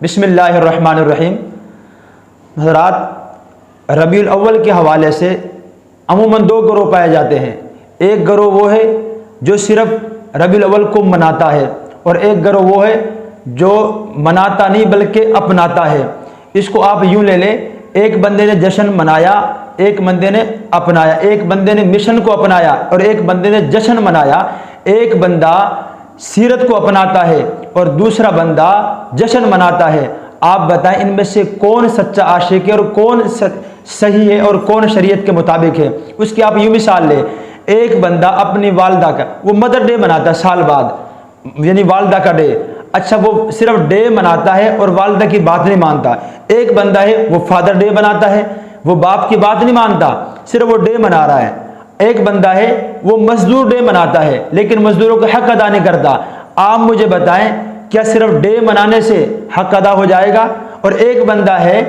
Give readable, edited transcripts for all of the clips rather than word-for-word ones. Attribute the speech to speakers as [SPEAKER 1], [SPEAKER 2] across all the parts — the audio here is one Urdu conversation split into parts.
[SPEAKER 1] بسم اللہ الرحمن الرحیم۔ حضرات، ربیع الاول کے حوالے سے عموماً دو گروہ پائے جاتے ہیں۔ ایک گروہ وہ ہے جو صرف ربیع الاول کو مناتا ہے، اور ایک گروہ وہ ہے جو مناتا نہیں بلکہ اپناتا ہے۔ اس کو آپ یوں لے لیں، ایک بندے نے جشن منایا، ایک بندے نے اپنایا، ایک بندے نے مشن کو اپنایا اور ایک بندے نے جشن منایا۔ ایک بندہ سیرت کو اپناتا ہے اور دوسرا بندہ جشن مناتا ہے۔ آپ بتائیں ان میں سے کون سچا عاشق ہے اور کون صحیح ہے اور کون شریعت کے مطابق ہے؟ اس کی آپ یوں مثال لیں، ایک بندہ اپنی والدہ کا وہ مدر ڈے مناتا ہے سال بعد، یعنی والدہ کا ڈے، اچھا وہ صرف ڈے مناتا ہے اور والدہ کی بات نہیں مانتا۔ ایک بندہ ہے وہ فادر ڈے مناتا ہے، وہ باپ کی بات نہیں مانتا، صرف وہ ڈے منا رہا ہے۔ ایک بندہ ہے وہ مزدور ڈے مناتا ہے لیکن مزدوروں کا حق ادا نہیں کرتا۔ آپ مجھے بتائیں کیا صرف ڈے منانے سے حق ادا ہو جائے گا؟ اور ایک بندہ ہے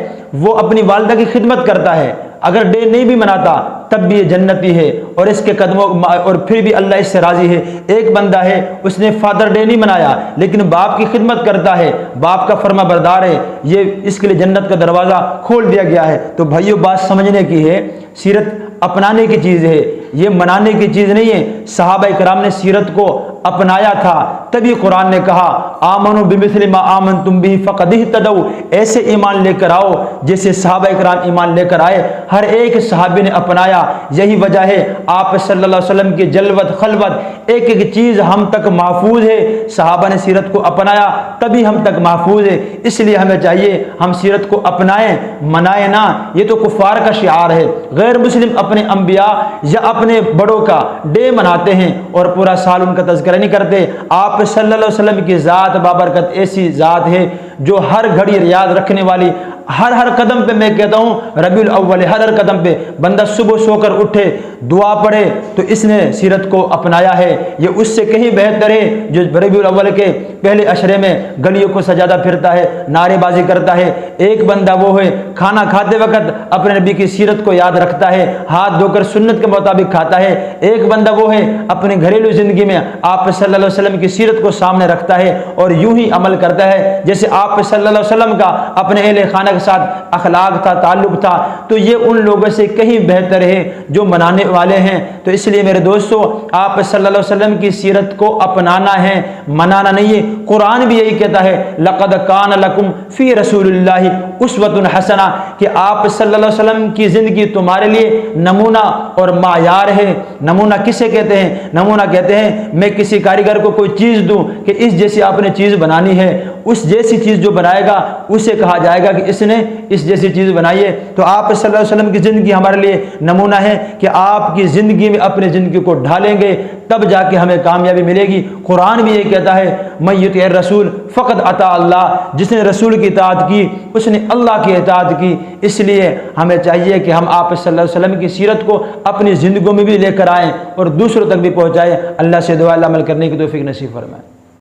[SPEAKER 1] وہ اپنی والدہ کی خدمت کرتا ہے، اگر ڈے نہیں بھی مناتا تب بھی یہ جنتی ہے اور اس کے قدموں اور پھر بھی اللہ اس سے راضی ہے۔ ایک بندہ ہے اس نے فادر ڈے نہیں منایا لیکن باپ کی خدمت کرتا ہے، باپ کا فرما بردار ہے، یہ اس کے لیے جنت کا دروازہ کھول دیا گیا ہے۔ تو بھائیو، بات سمجھنے کی ہے، سیرت اپنانے کی چیز ہے، یہ منانے کی چیز نہیں ہے۔ صحابہ کرام نے سیرت کو اپنایا تھا، تبھی قرآن نے کہا آمنوا بمثل ما آمنتم به فقد اهتدوا، ایسے ایمان لے کر آؤ جیسے صحابہ کرام ایمان لے کر آئے۔ ہر ایک صحابی نے اپنایا، یہی وجہ ہے آپ صلی اللہ علیہ وسلم کی جلوت خلوت ایک ایک چیز ہم تک محفوظ ہے۔ صحابہ نے سیرت کو اپنایا تبھی ہم تک محفوظ ہے، اس لیے ہمیں چاہیے ہم سیرت کو اپنائیں، منائیں نہ۔ یہ تو کفار کا شعار ہے، غیر مسلم اپنے انبیاء یا اپنے بڑوں کا ڈے مناتے ہیں اور پورا سال ان کا تذکرہ نہیں کرتے۔ آپ صلی اللہ علیہ وسلم کی ذات بابرکت ایسی ذات ہے جو ہر گھڑی یاد رکھنے والی، ہر قدم پہ میں کہتا ہوں ربیع الاول، ہر قدم پہ بندہ صبح سو کر اٹھے دعا پڑھے تو اس نے سیرت کو اپنایا ہے۔ یہ اس سے کہیں بہتر ہے جو ربیع الاول کے پہلے عشرے میں گلیوں کو سجادہ پھرتا ہے، نعرے بازی کرتا ہے۔ ایک بندہ وہ ہے کھانا کھاتے وقت اپنے نبی کی سیرت کو یاد رکھتا ہے، ہاتھ دھو کر سنت کے مطابق کھاتا ہے۔ ایک بندہ وہ ہے اپنے گھریلو زندگی میں آپ صلی اللہ علیہ وسلم کی سیرت کو سامنے رکھتا ہے اور یوں ہی عمل کرتا ہے جیسے آپ صلی اللہ علیہ وسلم کا اپنے اہل خانہ کے ساتھ اخلاق تھا، تعلق تھا۔ تو یہ ان لوگوں سے کہیں بہتر ہے جو منانے والے ہیں۔ تو اس لیے میرے دوستو، آپ صلی اللہ علیہ وسلم کی سیرت کو اپنانا ہے، منانا نہیں ہے۔ قرآن بھی یہی کہتا ہے لقد کان لکم فی رسول اللہ اسوۃ حسنہ، کہ آپ صلی اللہ علیہ وسلم کی زندگی تمہارے لیے نمونہ اور معیار ہے۔ نمونہ کسے کہتے ہیں؟ نمونہ کہتے ہیں میں کسی کاریگر کو کوئی چیز دوں کہ اس جیسی آپ نے چیز بنانی ہے، اس جیسی چیز جو بنائے گا اسے کہا جائے گا کہ اس نے اس جیسی چیز بنائی ہے۔ تو آپ صلی اللہ علیہ وسلم کی زندگی ہمارے لیے نمونہ ہے کہ آپ کی زندگی میں اپنی زندگی کو ڈھالیں گے تب جا کے ہمیں کامیابی ملے گی۔ قرآن بھی یہ کہتا ہے من یطع الرسول فقد اطاع اللہ، جس نے رسول کی اطاعت کی اس نے اللہ کی اطاعت کی۔ اس لیے ہمیں چاہیے کہ ہم آپ صلی اللہ علیہ وسلم کی سیرت کو اپنی زندگیوں میں بھی لے کر آئیں اور دوسروں تک بھی پہنچائیں۔ اللہ سے دعا اللہ عمل کرنے کی توفیق نصیب فرمائے۔